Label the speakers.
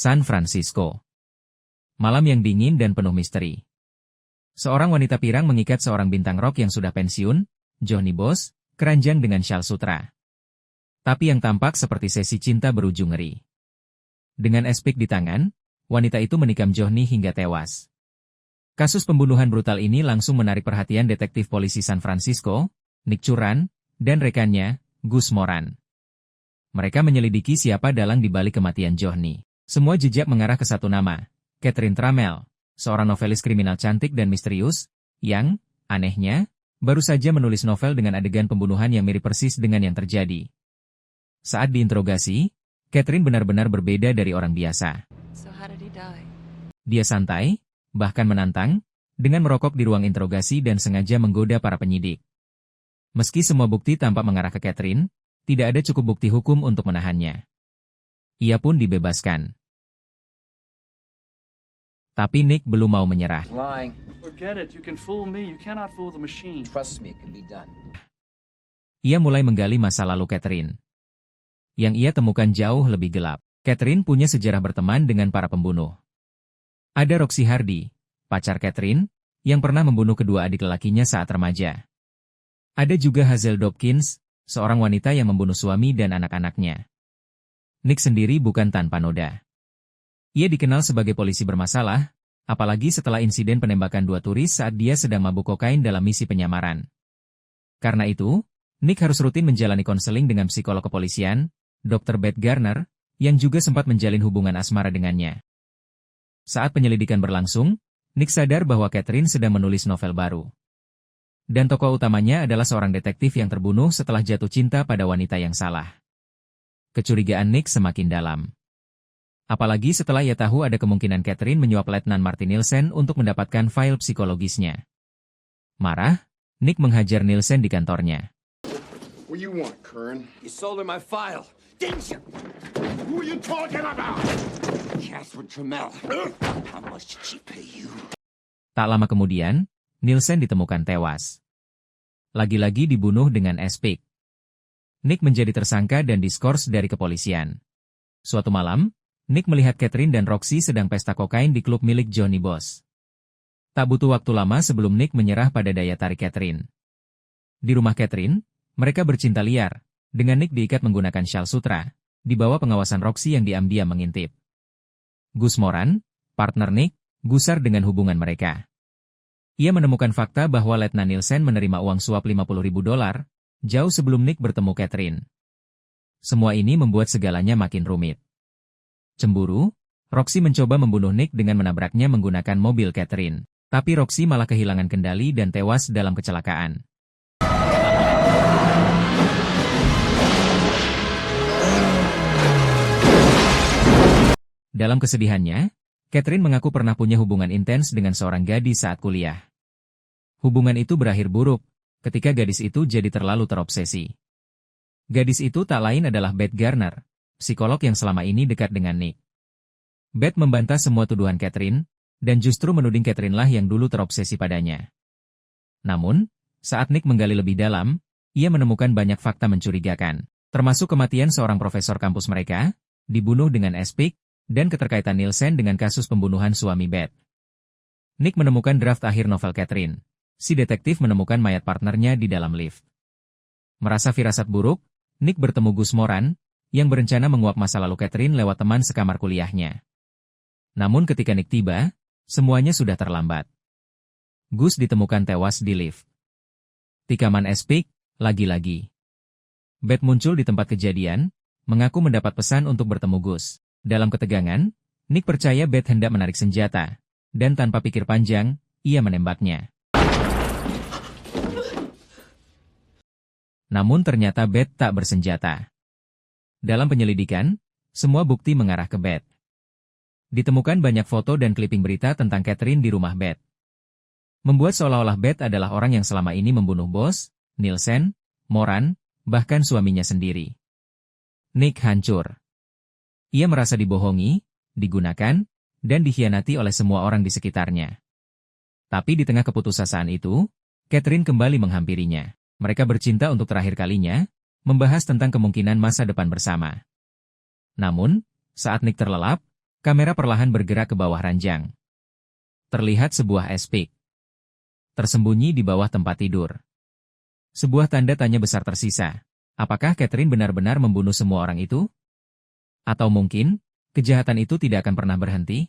Speaker 1: San Francisco. Malam yang dingin dan penuh misteri. Seorang wanita pirang mengikat seorang bintang rock yang sudah pensiun, Johnny Boss, keranjang dengan syal sutra. Tapi yang tampak seperti sesi cinta berujung ngeri. Dengan espik di tangan, wanita itu menikam Johnny hingga tewas. Kasus pembunuhan brutal ini langsung menarik perhatian detektif polisi San Francisco, Nick Curran, dan rekannya, Gus Moran. Mereka menyelidiki siapa dalang di balik kematian Johnny. Semua jejak mengarah ke satu nama, Catherine Trammell, seorang novelis kriminal cantik dan misterius, yang, anehnya, baru saja menulis novel dengan adegan pembunuhan yang mirip persis dengan yang terjadi. Saat diinterogasi, Catherine benar-benar berbeda dari orang biasa. Dia santai, bahkan menantang, dengan merokok di ruang interogasi dan sengaja menggoda para penyidik. Meski semua bukti tampak mengarah ke Catherine, tidak ada cukup bukti hukum untuk menahannya. Ia pun dibebaskan. Tapi Nick belum mau menyerah. Ia mulai menggali masa lalu Catherine. Yang ia temukan jauh lebih gelap. Catherine punya sejarah berteman dengan para pembunuh. Ada Roxy Hardy, pacar Catherine, yang pernah membunuh kedua adik lelakinya saat remaja. Ada juga Hazel Dopkins, seorang wanita yang membunuh suami dan anak-anaknya. Nick sendiri bukan tanpa noda. Ia dikenal sebagai polisi bermasalah, apalagi setelah insiden penembakan 2 turis saat dia sedang mabuk kokain dalam misi penyamaran. Karena itu, Nick harus rutin menjalani konseling dengan psikolog kepolisian, Dr. Beth Garner, yang juga sempat menjalin hubungan asmara dengannya. Saat penyelidikan berlangsung, Nick sadar bahwa Catherine sedang menulis novel baru. Dan tokoh utamanya adalah seorang detektif yang terbunuh setelah jatuh cinta pada wanita yang salah. Kecurigaan Nick semakin dalam. Apalagi setelah ia tahu ada kemungkinan Catherine menyuap Letnan Martin Nielsen untuk mendapatkan file psikologisnya. Marah, Nick menghajar Nielsen di kantornya.
Speaker 2: What do you want, Curran? You sold her my file, didn't you? Who are you talking about? Catherine Trammell. How much did she pay you?
Speaker 1: Tak lama kemudian, Nielsen ditemukan tewas. Lagi-lagi dibunuh dengan espik. Nick menjadi tersangka dan diskors dari kepolisian. Suatu malam, Nick melihat Catherine dan Roxy sedang pesta kokain di klub milik Johnny Boss. Tak butuh waktu lama sebelum Nick menyerah pada daya tarik Catherine. Di rumah Catherine, mereka bercinta liar, dengan Nick diikat menggunakan syal sutra, di bawah pengawasan Roxy yang diam-diam mengintip. Gus Moran, partner Nick, gusar dengan hubungan mereka. Ia menemukan fakta bahwa Letnan Nielsen menerima uang suap $50.000, jauh sebelum Nick bertemu Catherine. Semua ini membuat segalanya makin rumit. Cemburu, Roxy mencoba membunuh Nick dengan menabraknya menggunakan mobil Catherine. Tapi Roxy malah kehilangan kendali dan tewas dalam kecelakaan. Dalam kesedihannya, Catherine mengaku pernah punya hubungan intens dengan seorang gadis saat kuliah. Hubungan itu berakhir buruk, ketika gadis itu jadi terlalu terobsesi. Gadis itu tak lain adalah Beth Garner, psikolog yang selama ini dekat dengan Nick. Beth membantah semua tuduhan Catherine, dan justru menuding Catherine lah yang dulu terobsesi padanya. Namun, saat Nick menggali lebih dalam, ia menemukan banyak fakta mencurigakan, termasuk kematian seorang profesor kampus mereka, dibunuh dengan espik, dan keterkaitan Nielsen dengan kasus pembunuhan suami Beth. Nick menemukan draft akhir novel Catherine. Si detektif menemukan mayat partnernya di dalam lift. Merasa firasat buruk, Nick bertemu Gus Moran, yang berencana menguak masa lalu Catherine lewat teman sekamar kuliahnya. Namun ketika Nick tiba, semuanya sudah terlambat. Gus ditemukan tewas di lift. Tikaman espik, lagi-lagi. Beth muncul di tempat kejadian, mengaku mendapat pesan untuk bertemu Gus. Dalam ketegangan, Nick percaya Beth hendak menarik senjata, dan tanpa pikir panjang, ia menembaknya. Namun ternyata Beth tak bersenjata. Dalam penyelidikan, semua bukti mengarah ke Beth. Ditemukan banyak foto dan kliping berita tentang Catherine di rumah Beth. Membuat seolah-olah Beth adalah orang yang selama ini membunuh Boss, Nielsen, Moran, bahkan suaminya sendiri. Nick hancur. Ia merasa dibohongi, digunakan, dan dikhianati oleh semua orang di sekitarnya. Tapi di tengah keputusasaan itu, Catherine kembali menghampirinya. Mereka bercinta untuk terakhir kalinya, membahas tentang kemungkinan masa depan bersama. Namun, saat Nick terlelap, Kamera perlahan bergerak ke bawah ranjang. Terlihat sebuah es-pick tersembunyi di bawah tempat tidur. Sebuah tanda tanya besar tersisa. Apakah Catherine benar-benar membunuh semua orang itu? Atau mungkin, kejahatan itu tidak akan pernah berhenti?